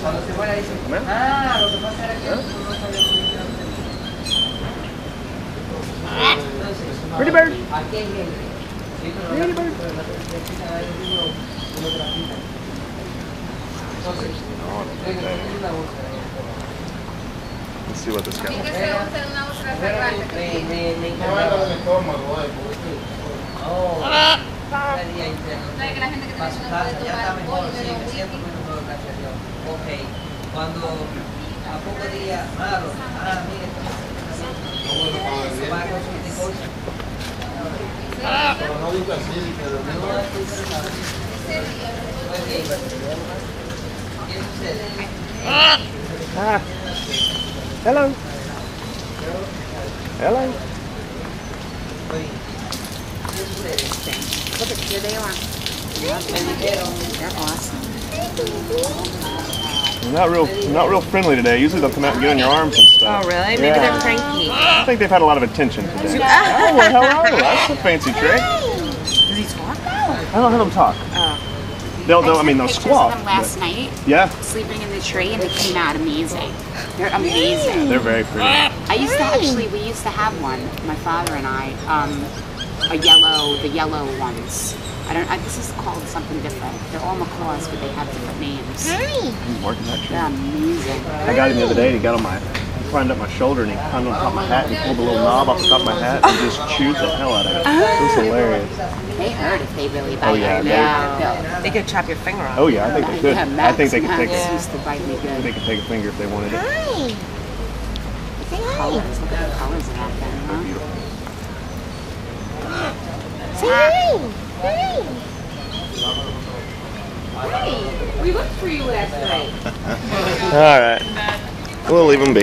Cuando se fuera dice, ¿Come? ah, lo que pasa era que no sabía muy bien. Pretty bird. Aquí hay gente. Sí, pero Pretty bird. uno te la quita. Entonces, una bolsa. Let's see what this guy wants. Oh, cada día interno. Ya está mejor, sí, me siento mejor, gracias a Dios. Ok, cuando a pocos días, claro, mire, va a consumir cosas. Pero no digo así, pero No estoy interesado. ¿Qué sucede? Ah. Hello. Hello. Oye, ¿qué sucede? Look at, here they are. They're awesome. They're not real friendly today. Usually they'll come out and get on your arms and stuff. Oh, really? Yeah. Maybe they're cranky. I think they've had a lot of attention today. Oh, well, hello. That's a fancy trick. Does he talk? I don't have them talk. Oh. They'll I mean, took they'll pictures squawk. of them last night, Yeah, sleeping in the tree, and they came out amazing. They're amazing. they're very pretty. We used to have one, my father and I, the yellow ones. This is called something different. They're all macaws, but they have different names. He's working that tree. They're amazing. I got him the other day, and he climbed up my shoulder, and he climbed on top of my hat, and he pulled the little knob off the top of my hat, and just chewed the hell out of it. It was hilarious. They hurt if they really bite. Oh, yeah, Yeah. They could chop your finger off. Oh yeah, I think they could. I think they could take Max it. used to bite me good. They could take a finger if they wanted it. Colors, look at the colors of that thing, huh? Beautiful. We looked for you last night. All right, we'll leave them be.